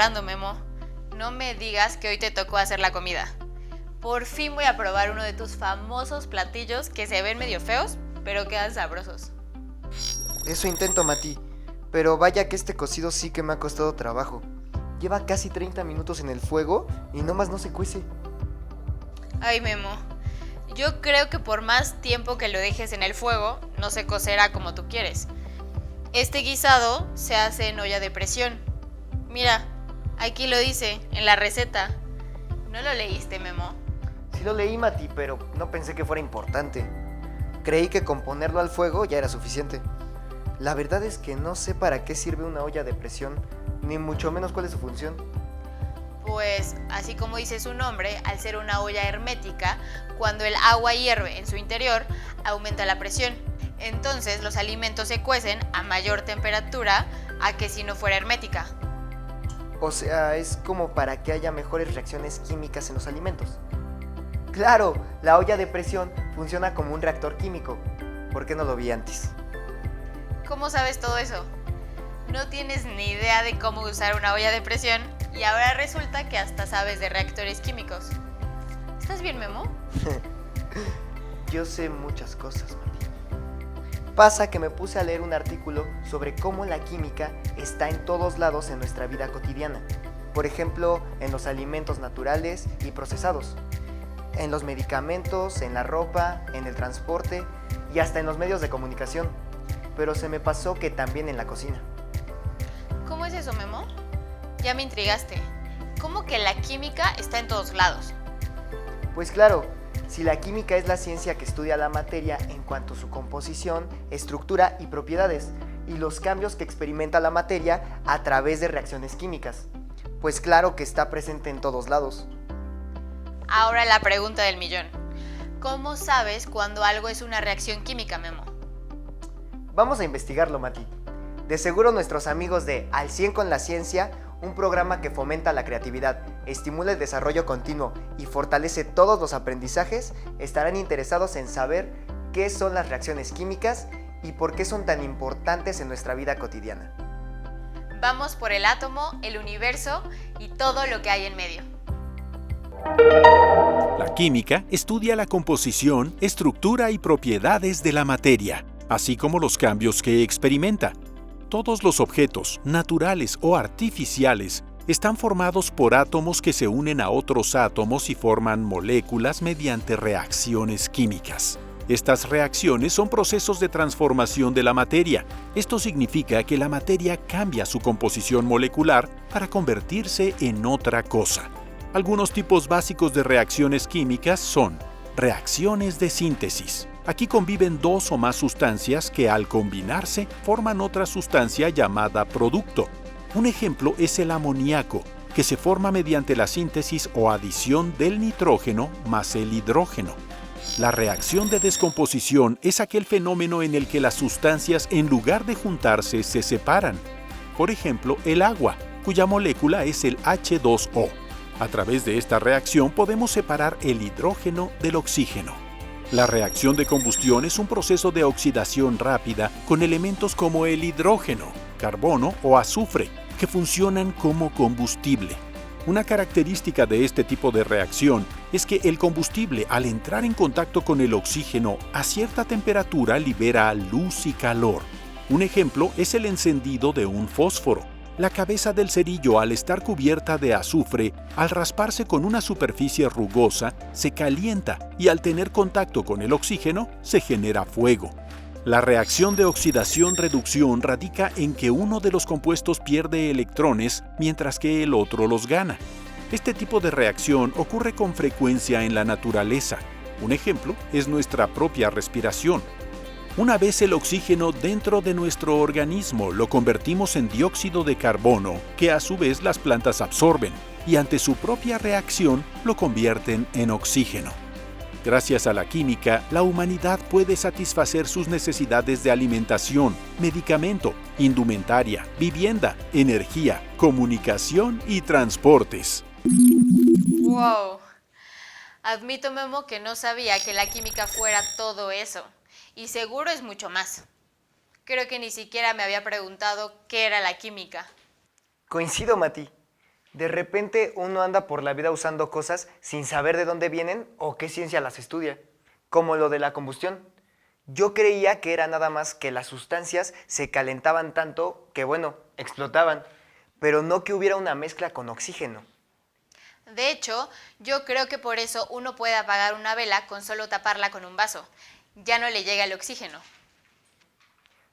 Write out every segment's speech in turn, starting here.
preparando, Memo. No me digas que hoy te tocó hacer la comida. Por fin voy a probar uno de tus famosos platillos que se ven medio feos, pero quedan sabrosos. Eso intento, Mati. Pero vaya que este cocido sí que me ha costado trabajo. Lleva casi 30 minutos en el fuego y nomás no se cuece. Ay, Memo. Yo creo que por más tiempo que lo dejes en el fuego, no se cocerá como tú quieres. Este guisado se hace en olla de presión. Mira, aquí lo dice, en la receta. ¿No lo leíste, Memo? Sí lo leí, Mati, pero no pensé que fuera importante. Creí que con ponerlo al fuego ya era suficiente. La verdad es que no sé para qué sirve una olla de presión, ni mucho menos cuál es su función. Pues, así como dice su nombre, al ser una olla hermética, cuando el agua hierve en su interior, aumenta la presión. Entonces los alimentos se cuecen a mayor temperatura a que si no fuera hermética. O sea, es como para que haya mejores reacciones químicas en los alimentos. Claro, la olla de presión funciona como un reactor químico. ¿Por qué no lo vi antes? ¿Cómo sabes todo eso? No tienes ni idea de cómo usar una olla de presión y ahora resulta que hasta sabes de reactores químicos. ¿Estás bien, Memo? Yo sé muchas cosas, Mati. Pasa que me puse a leer un artículo sobre cómo la química está en todos lados en nuestra vida cotidiana. Por ejemplo, en los alimentos naturales y procesados, en los medicamentos, en la ropa, en el transporte y hasta en los medios de comunicación. Pero se me pasó que también en la cocina. ¿Cómo es eso, Memo? Ya me intrigaste. ¿Cómo que la química está en todos lados? Pues claro, si la química es la ciencia que estudia la materia en cuanto a su composición, estructura y propiedades, y los cambios que experimenta la materia a través de reacciones químicas, pues claro que está presente en todos lados. Ahora la pregunta del millón. ¿Cómo sabes cuando algo es una reacción química, Memo? Vamos a investigarlo, Mati. De seguro nuestros amigos de Al 100 con la Ciencia, un programa que fomenta la creatividad, estimula el desarrollo continuo y fortalece todos los aprendizajes, estarán interesados en saber qué son las reacciones químicas y por qué son tan importantes en nuestra vida cotidiana. Vamos por el átomo, el universo y todo lo que hay en medio. La química estudia la composición, estructura y propiedades de la materia, así como los cambios que experimenta. Todos los objetos, naturales o artificiales, están formados por átomos que se unen a otros átomos y forman moléculas mediante reacciones químicas. Estas reacciones son procesos de transformación de la materia. Esto significa que la materia cambia su composición molecular para convertirse en otra cosa. Algunos tipos básicos de reacciones químicas son reacciones de síntesis. Aquí conviven dos o más sustancias que al combinarse forman otra sustancia llamada producto. Un ejemplo es el amoníaco, que se forma mediante la síntesis o adición del nitrógeno más el hidrógeno. La reacción de descomposición es aquel fenómeno en el que las sustancias, en lugar de juntarse, se separan. Por ejemplo, el agua, cuya molécula es el H2O. A través de esta reacción podemos separar el hidrógeno del oxígeno. La reacción de combustión es un proceso de oxidación rápida con elementos como el hidrógeno, carbono o azufre, que funcionan como combustible. Una característica de este tipo de reacción es que el combustible, al entrar en contacto con el oxígeno a cierta temperatura, libera luz y calor. Un ejemplo es el encendido de un fósforo. La cabeza del cerillo, al estar cubierta de azufre, al rasparse con una superficie rugosa, se calienta y al tener contacto con el oxígeno, se genera fuego. La reacción de oxidación-reducción radica en que uno de los compuestos pierde electrones mientras que el otro los gana. Este tipo de reacción ocurre con frecuencia en la naturaleza. Un ejemplo es nuestra propia respiración. Una vez el oxígeno dentro de nuestro organismo lo convertimos en dióxido de carbono, que a su vez las plantas absorben, y ante su propia reacción lo convierten en oxígeno. Gracias a la química, la humanidad puede satisfacer sus necesidades de alimentación, medicamento, indumentaria, vivienda, energía, comunicación y transportes. ¡Wow! Admito, Memo, que no sabía que la química fuera todo eso. Y seguro es mucho más. Creo que ni siquiera me había preguntado qué era la química. Coincido, Mati. De repente uno anda por la vida usando cosas sin saber de dónde vienen o qué ciencia las estudia, como lo de la combustión. Yo creía que era nada más que las sustancias se calentaban tanto que, bueno, explotaban, pero no que hubiera una mezcla con oxígeno. De hecho, yo creo que por eso uno puede apagar una vela con solo taparla con un vaso. Ya no le llega el oxígeno.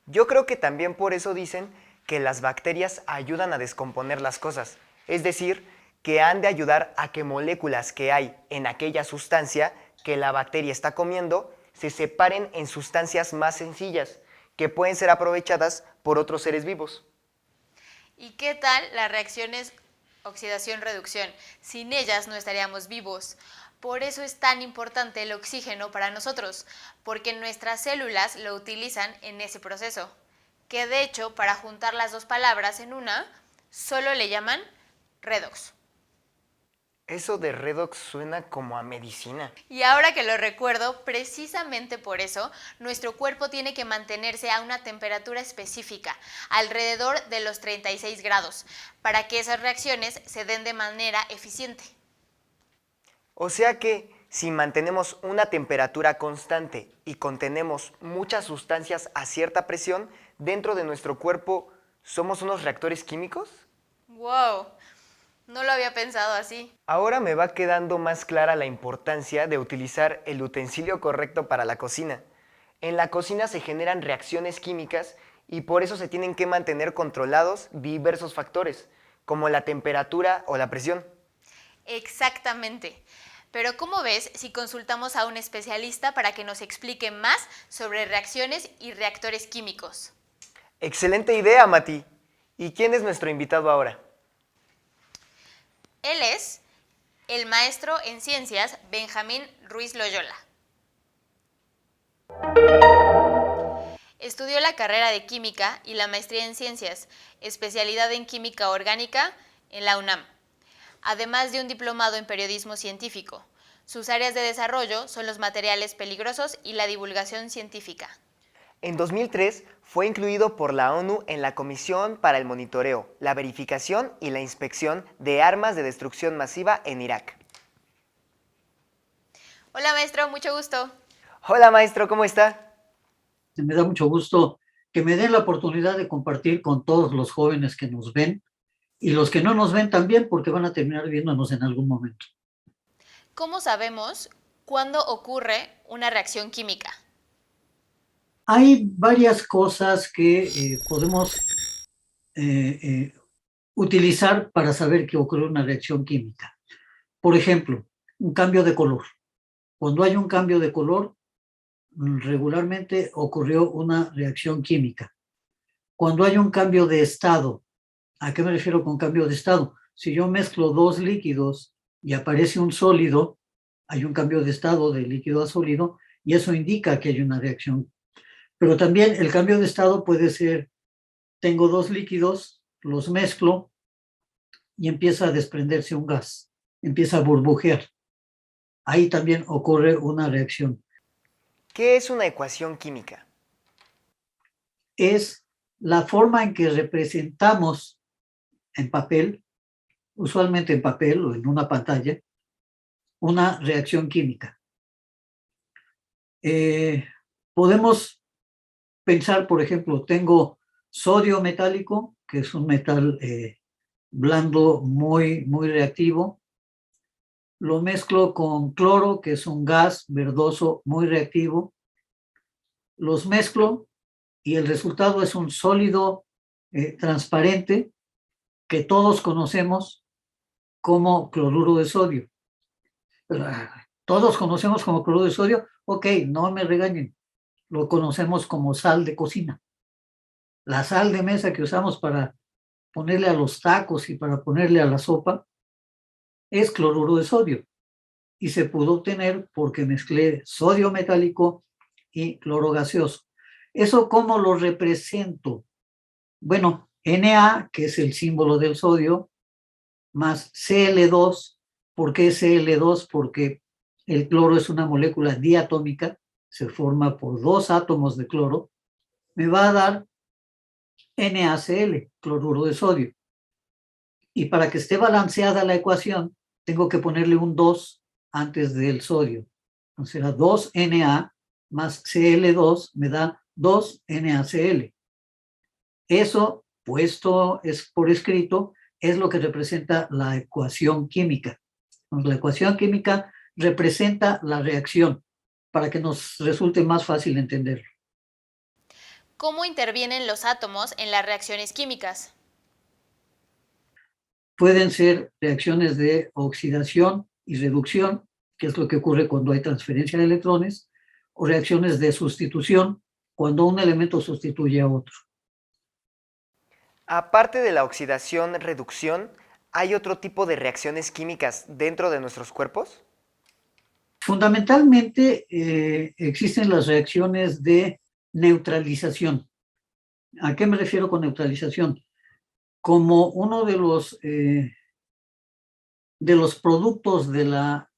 Yo creo que también por eso dicen que las bacterias ayudan a descomponer las cosas, es decir, que han de ayudar a que moléculas que hay en aquella sustancia que la bacteria está comiendo se separen en sustancias más sencillas, que pueden ser aprovechadas por otros seres vivos. ¿Y qué tal las reacciones oxidación-reducción? Sin ellas no estaríamos vivos. Por eso es tan importante el oxígeno para nosotros, porque nuestras células lo utilizan en ese proceso, que de hecho para juntar las dos palabras en una, solo le llaman redox. Eso de redox suena como a medicina. Y ahora que lo recuerdo, precisamente por eso, nuestro cuerpo tiene que mantenerse a una temperatura específica, alrededor de los 36 grados, para que esas reacciones se den de manera eficiente. O sea que si mantenemos una temperatura constante y contenemos muchas sustancias a cierta presión, dentro de nuestro cuerpo, ¿somos unos reactores químicos? ¡Wow! No lo había pensado así. Ahora me va quedando más clara la importancia de utilizar el utensilio correcto para la cocina. En la cocina se generan reacciones químicas y por eso se tienen que mantener controlados diversos factores, como la temperatura o la presión. Exactamente. Pero ¿cómo ves si consultamos a un especialista para que nos explique más sobre reacciones y reactores químicos? Excelente idea, Mati. ¿Y quién es nuestro invitado ahora? Él es el maestro en ciencias Benjamín Ruiz Loyola. Estudió la carrera de química y la maestría en ciencias, especialidad en química orgánica en la UNAM, además de un diplomado en periodismo científico. Sus áreas de desarrollo son los materiales peligrosos y la divulgación científica. En 2003 fue incluido por la ONU en la Comisión para el Monitoreo, la Verificación y la Inspección de Armas de Destrucción Masiva en Irak. Hola maestro, mucho gusto. Hola maestro, ¿cómo está? Me da mucho gusto que me den la oportunidad de compartir con todos los jóvenes que nos ven y los que no nos ven también porque van a terminar viéndonos en algún momento. ¿Cómo sabemos cuándo ocurre una reacción química? Hay varias cosas que podemos utilizar para saber que ocurre una reacción química. Por ejemplo, un cambio de color. Cuando hay un cambio de color, regularmente ocurrió una reacción química. Cuando hay un cambio de estado, ¿a qué me refiero con cambio de estado? Si yo mezclo dos líquidos y aparece un sólido, hay un cambio de estado de líquido a sólido y eso indica que hay una reacción. Pero también el cambio de estado puede ser, tengo dos líquidos, los mezclo y empieza a desprenderse un gas, empieza a burbujear. Ahí también ocurre una reacción. ¿Qué es una ecuación química? Es la forma en que representamos en papel, usualmente en papel o en una pantalla, una reacción química. Podemos pensar, por ejemplo, tengo sodio metálico, que es un metal blando muy reactivo. Lo mezclo con cloro, que es un gas verdoso muy reactivo. Los mezclo y el resultado es un sólido transparente que todos conocemos como cloruro de sodio. Todos conocemos como cloruro de sodio. Ok, no me regañen. Lo conocemos como sal de cocina. La sal de mesa que usamos para ponerle a los tacos y para ponerle a la sopa es cloruro de sodio. Y se pudo obtener porque mezclé sodio metálico y cloro gaseoso. ¿Eso cómo lo represento? Bueno, Na, que es el símbolo del sodio, más Cl2. ¿Por qué Cl2? Porque el cloro es una molécula diatómica, se forma por dos átomos de cloro, me va a dar NaCl, cloruro de sodio. Y para que esté balanceada la ecuación, tengo que ponerle un 2 antes del sodio. Entonces será 2Na más Cl2 me da 2NaCl. Eso, puesto por escrito, es lo que representa la ecuación química. Entonces, la ecuación química representa la reacción para que nos resulte más fácil entenderlo. ¿Cómo intervienen los átomos en las reacciones químicas? Pueden ser reacciones de oxidación y reducción, que es lo que ocurre cuando hay transferencia de electrones, o reacciones de sustitución, cuando un elemento sustituye a otro. Aparte de la oxidación-reducción, ¿hay otro tipo de reacciones químicas dentro de nuestros cuerpos? Fundamentalmente existen las reacciones de neutralización. ¿A qué me refiero con neutralización? Como uno de los productos de la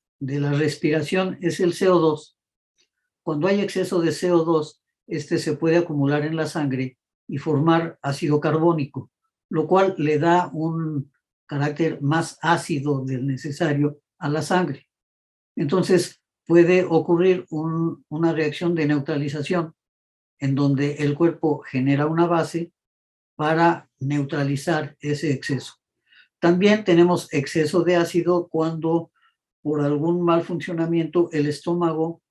respiración es el CO2. Cuando hay exceso de CO2, este se puede acumular en la sangre y formar ácido carbónico, lo cual le da un carácter más ácido del necesario a la sangre. Entonces puede ocurrir una reacción de neutralización en donde el cuerpo genera una base para neutralizar ese exceso. También tenemos exceso de ácido cuando por algún mal funcionamiento el estómago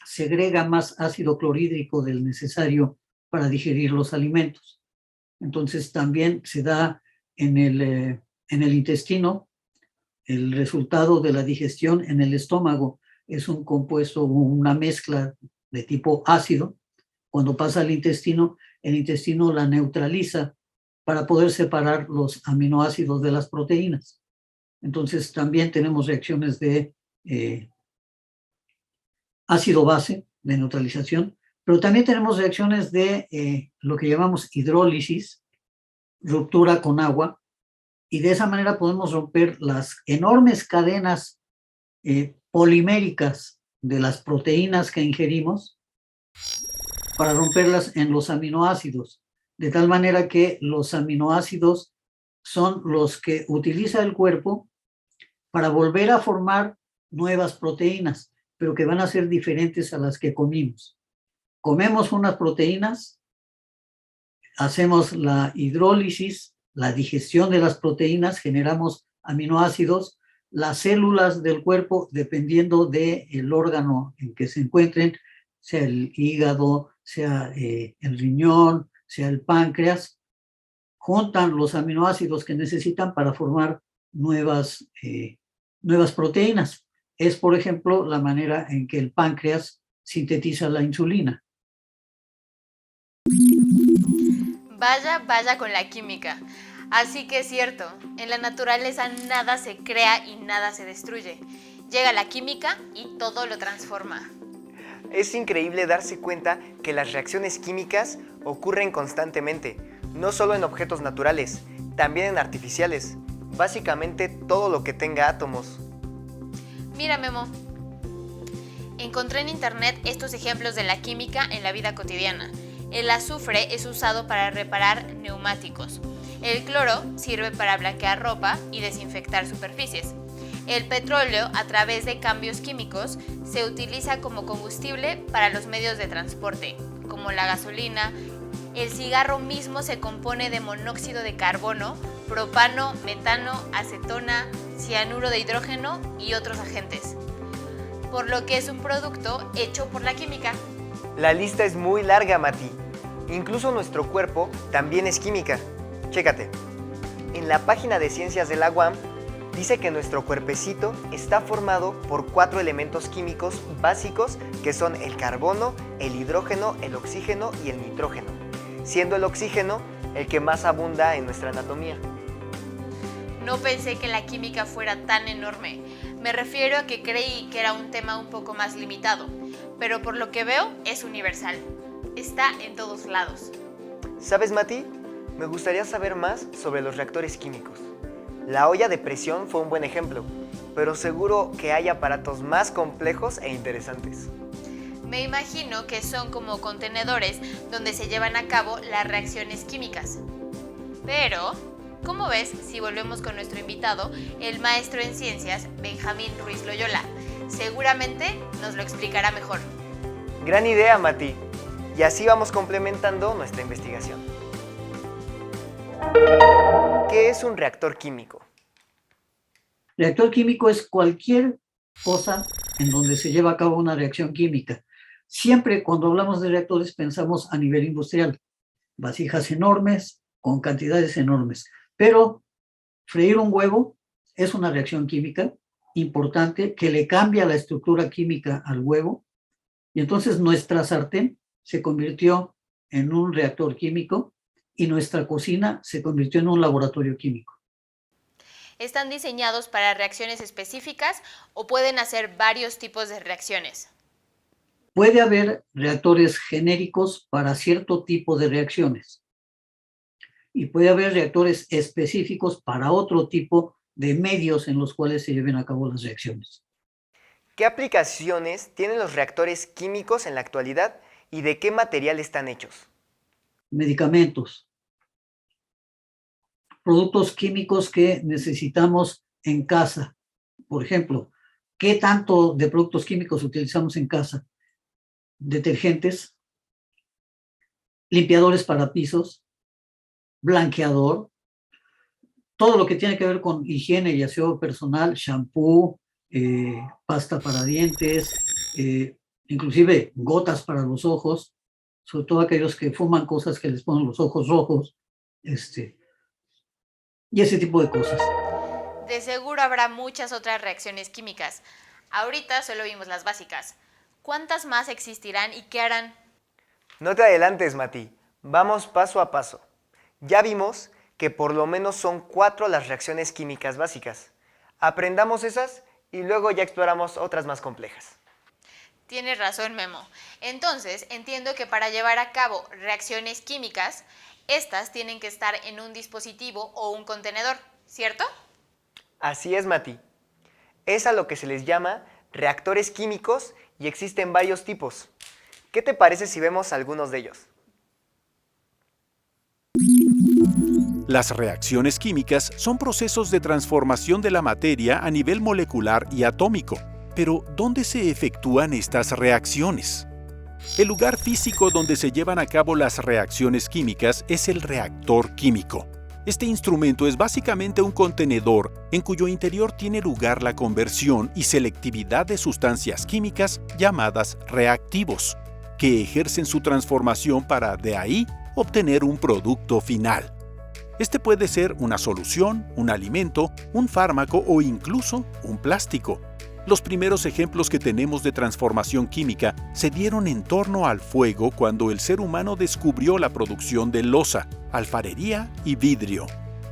segrega más ácido clorhídrico del necesario para digerir los alimentos. Entonces también se da en el intestino. El resultado de la digestión en el estómago es un compuesto, una mezcla de tipo ácido. Cuando pasa al intestino, el intestino la neutraliza para poder separar los aminoácidos de las proteínas. Entonces también tenemos reacciones de ácido-base, de neutralización, pero también tenemos reacciones de lo que llamamos hidrólisis, ruptura con agua, y de esa manera podemos romper las enormes cadenas poliméricas de las proteínas que ingerimos para romperlas en los aminoácidos, de tal manera que los aminoácidos son los que utiliza el cuerpo para volver a formar nuevas proteínas, pero que van a ser diferentes a las que comimos. Comemos unas proteínas, hacemos la hidrólisis, la digestión de las proteínas, generamos aminoácidos. Las células del cuerpo, dependiendo del órgano en que se encuentren, sea el hígado, sea el riñón, sea el páncreas, juntan los aminoácidos que necesitan para formar nuevas proteínas. Es, por ejemplo, la manera en que el páncreas sintetiza la insulina. Vaya con la química. Así que es cierto, en la naturaleza nada se crea y nada se destruye. Llega la química y todo lo transforma. Es increíble darse cuenta que las reacciones químicas ocurren constantemente, no solo en objetos naturales, también en artificiales. Básicamente todo lo que tenga átomos. Mira, Memo, encontré en internet estos ejemplos de la química en la vida cotidiana. El azufre es usado para reparar neumáticos. El cloro sirve para blanquear ropa y desinfectar superficies. El petróleo, a través de cambios químicos, se utiliza como combustible para los medios de transporte, como la gasolina. El cigarro mismo se compone de monóxido de carbono, propano, metano, acetona, cianuro de hidrógeno y otros agentes, por lo que es un producto hecho por la química. La lista es muy larga, Mati. Incluso nuestro cuerpo también es química. Chécate. En la página de Ciencias de la UAM dice que nuestro cuerpecito está formado por 4 elementos químicos básicos que son el carbono, el hidrógeno, el oxígeno y el nitrógeno, siendo el oxígeno el que más abunda en nuestra anatomía. No pensé que la química fuera tan enorme. Me refiero a que creí que era un tema un poco más limitado, pero por lo que veo es universal. Está en todos lados. ¿Sabes, Mati? Me gustaría saber más sobre los reactores químicos. La olla de presión fue un buen ejemplo, pero seguro que hay aparatos más complejos e interesantes. Me imagino que son como contenedores donde se llevan a cabo las reacciones químicas. Pero ¿Cómo ves si volvemos con nuestro invitado, el maestro en ciencias, Benjamín Ruiz Loyola? Seguramente nos lo explicará mejor. Gran idea, Mati. Y así vamos complementando nuestra investigación. ¿Qué es un reactor químico? Reactor químico es cualquier cosa en donde se lleva a cabo una reacción química. Siempre cuando hablamos de reactores pensamos a nivel industrial, vasijas enormes con cantidades enormes. Pero freír un huevo es una reacción química importante que le cambia la estructura química al huevo, y entonces nuestra sartén se convirtió en un reactor químico y nuestra cocina se convirtió en un laboratorio químico. ¿Están diseñados para reacciones específicas o pueden hacer varios tipos de reacciones? Puede haber reactores genéricos para cierto tipo de reacciones y puede haber reactores específicos para otro tipo de medios en los cuales se lleven a cabo las reacciones. ¿Qué aplicaciones tienen los reactores químicos en la actualidad y de qué material están hechos? Medicamentos, productos químicos que necesitamos en casa. Por ejemplo, ¿qué tanto de productos químicos utilizamos en casa? Detergentes, limpiadores para pisos, blanqueador, todo lo que tiene que ver con higiene y aseo personal, shampoo, pasta para dientes, inclusive gotas para los ojos, sobre todo aquellos que fuman cosas que les ponen los ojos rojos, y ese tipo de cosas. De seguro habrá muchas otras reacciones químicas. Ahorita solo vimos las básicas. ¿Cuántas más existirán y qué harán? No te adelantes, Mati. Vamos paso a paso. Ya vimos que por lo menos son 4 las reacciones químicas básicas. Aprendamos esas y luego ya exploramos otras más complejas. Tienes razón, Memo. Entonces, entiendo que para llevar a cabo reacciones químicas, estas tienen que estar en un dispositivo o un contenedor, ¿cierto? Así es, Mati. Es a lo que se les llama reactores químicos y existen varios tipos. ¿Qué te parece si vemos algunos de ellos? Las reacciones químicas son procesos de transformación de la materia a nivel molecular y atómico. Pero, ¿dónde se efectúan estas reacciones? El lugar físico donde se llevan a cabo las reacciones químicas es el reactor químico. Este instrumento es básicamente un contenedor en cuyo interior tiene lugar la conversión y selectividad de sustancias químicas llamadas reactivos, que ejercen su transformación para, de ahí, obtener un producto final. Este puede ser una solución, un alimento, un fármaco o incluso un plástico. Los primeros ejemplos que tenemos de transformación química se dieron en torno al fuego cuando el ser humano descubrió la producción de loza, alfarería y vidrio,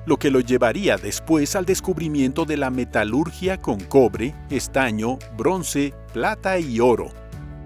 lo que lo llevaría después al descubrimiento de la metalurgia con cobre, estaño, bronce, plata y oro.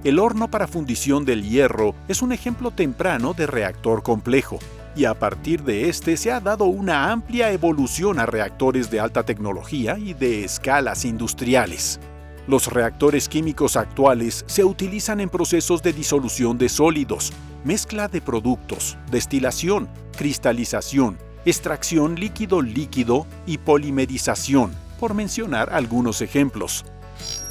El horno para fundición del hierro es un ejemplo temprano de reactor complejo, y a partir de este se ha dado una amplia evolución a reactores de alta tecnología y de escalas industriales. Los reactores químicos actuales se utilizan en procesos de disolución de sólidos, mezcla de productos, destilación, cristalización, extracción líquido-líquido y polimerización, por mencionar algunos ejemplos.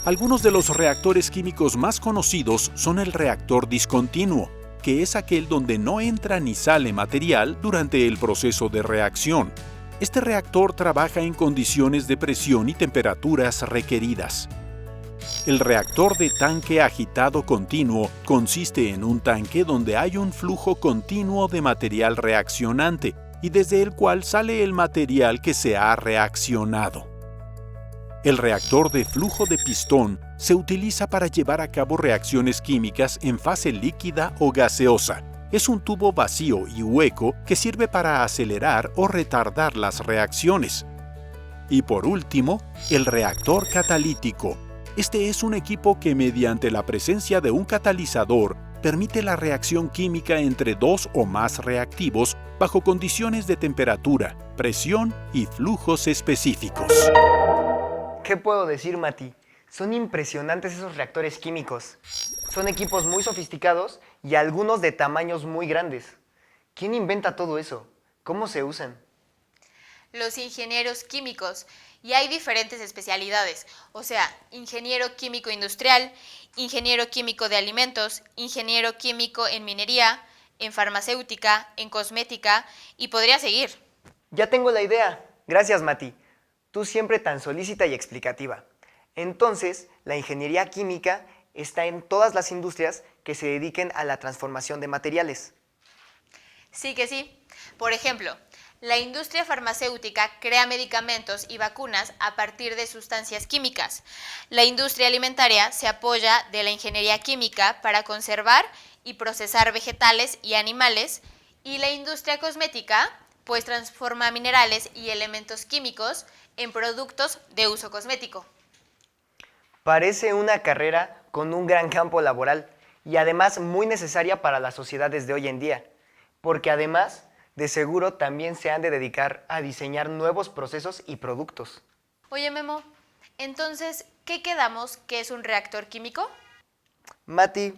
Algunos de los reactores químicos más conocidos son el reactor discontinuo, que es aquel donde no entra ni sale material durante el proceso de reacción. Este reactor trabaja en condiciones de presión y temperaturas requeridas. El reactor de tanque agitado continuo consiste en un tanque donde hay un flujo continuo de material reaccionante y desde el cual sale el material que se ha reaccionado. El reactor de flujo de pistón se utiliza para llevar a cabo reacciones químicas en fase líquida o gaseosa. Es un tubo vacío y hueco que sirve para acelerar o retardar las reacciones. Y por último, el reactor catalítico. Este es un equipo que mediante la presencia de un catalizador permite la reacción química entre dos o más reactivos bajo condiciones de temperatura, presión y flujos específicos. ¿Qué puedo decir, Mati? Son impresionantes esos reactores químicos. Son equipos muy sofisticados y algunos de tamaños muy grandes. ¿Quién inventa todo eso? ¿Cómo se usan? los ingenieros químicos, y hay diferentes especialidades, o sea, ingeniero químico industrial, ingeniero químico de alimentos, ingeniero químico en minería, en farmacéutica, en cosmética, y podría seguir. Ya tengo la idea. Gracias, Mati. Tú siempre tan solícita y explicativa. Entonces, la ingeniería química está en todas las industrias que se dediquen a la transformación de materiales. Sí que sí. Por ejemplo, la industria farmacéutica crea medicamentos y vacunas a partir de sustancias químicas. La industria alimentaria se apoya de la ingeniería química para conservar y procesar vegetales y animales. Y la industria cosmética, pues transforma minerales y elementos químicos en productos de uso cosmético. Parece una carrera con un gran campo laboral y además muy necesaria para las sociedades de hoy en día, porque además de seguro también se han de dedicar a diseñar nuevos procesos y productos. Oye, Memo, entonces, ¿qué quedamos que es un reactor químico? Mati,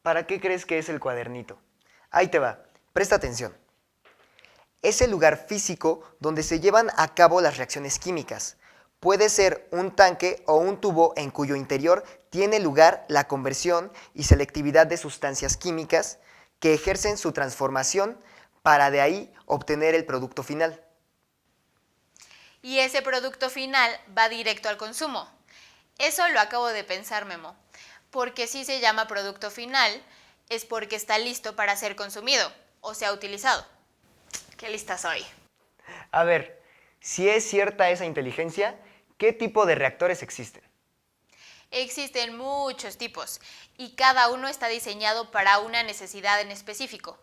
¿para qué crees que es el cuadernito? Ahí te va, presta atención. Es el lugar físico donde se llevan a cabo las reacciones químicas. Puede ser un tanque o un tubo en cuyo interior tiene lugar la conversión y selectividad de sustancias químicas que ejercen su transformación para de ahí obtener el producto final. Y ese producto final va directo al consumo. Eso lo acabo de pensar, Memo. Porque si se llama producto final, es porque está listo para ser consumido, o sea, utilizado. ¡Qué lista soy! A ver, si es cierta esa inteligencia, ¿qué tipo de reactores existen? Existen muchos tipos y cada uno está diseñado para una necesidad en específico.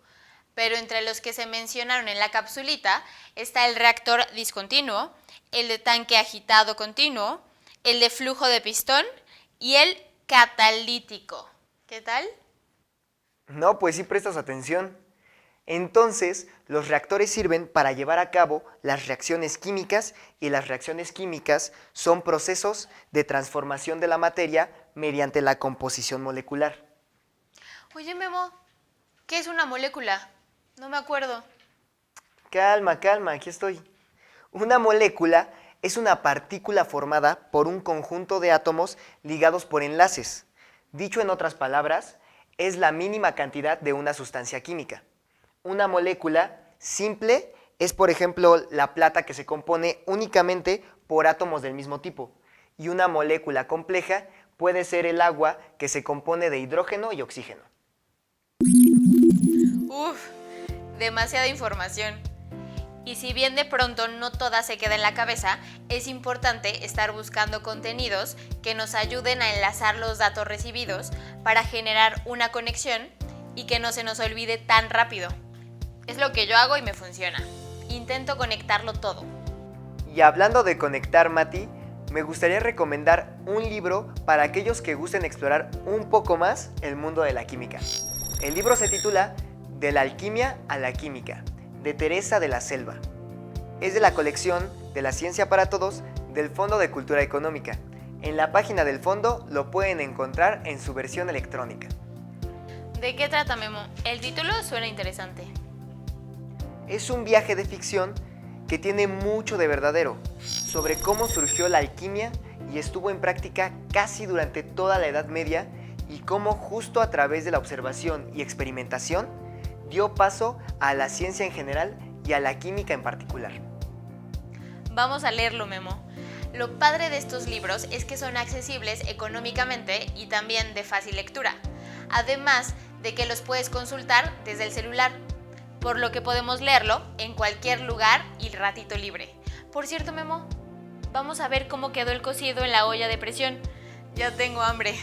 Pero entre los que se mencionaron en la capsulita está el reactor discontinuo, el de tanque agitado continuo, el de flujo de pistón y el catalítico. ¿Qué tal? No, pues sí prestas atención. Entonces, los reactores sirven para llevar a cabo las reacciones químicas y las reacciones químicas son procesos de transformación de la materia mediante la composición molecular. Oye, Memo, ¿qué es una molécula? No me acuerdo. Calma, calma, aquí estoy. Una molécula es una partícula formada por un conjunto de átomos ligados por enlaces. Dicho en otras palabras, es la mínima cantidad de una sustancia química. Una molécula simple es, por ejemplo, la plata que se compone únicamente por átomos del mismo tipo. Y una molécula compleja puede ser el agua que se compone de hidrógeno y oxígeno. Uf, demasiada información. Y si bien de pronto no toda se queda en la cabeza, es importante estar buscando contenidos que nos ayuden a enlazar los datos recibidos para generar una conexión y que no se nos olvide tan rápido. Es lo que yo hago y me funciona. Intento conectarlo todo. Y hablando de conectar, Mati, me gustaría recomendar un libro para aquellos que gusten explorar un poco más el mundo de la química. El libro se titula De la alquimia a la química, de Teresa de la Selva. Es de la colección de la Ciencia para Todos del Fondo de Cultura Económica. En la página del fondo lo pueden encontrar en su versión electrónica. ¿De qué trata, Memo? El título suena interesante. Es un viaje de ficción que tiene mucho de verdadero, sobre cómo surgió la alquimia y estuvo en práctica casi durante toda la Edad Media y cómo justo a través de la observación y experimentación dio paso a la ciencia en general y a la química en particular. Vamos a leerlo, Memo. Lo padre de estos libros es que son accesibles económicamente y también de fácil lectura, además de que los puedes consultar desde el celular, por lo que podemos leerlo en cualquier lugar y ratito libre. Por cierto, Memo, vamos a ver cómo quedó el cocido en la olla de presión. Ya tengo hambre.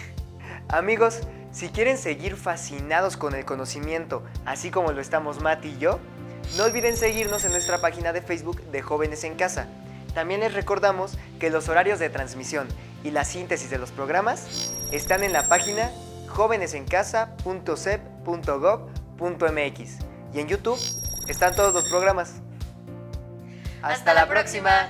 Amigos, si quieren seguir fascinados con el conocimiento, así como lo estamos Mati y yo, no olviden seguirnos en nuestra página de Facebook de Jóvenes en Casa. También les recordamos que los horarios de transmisión y la síntesis de los programas están en la página jovenesencasa.cep.gov.mx y en YouTube están todos los programas. ¡Hasta la próxima!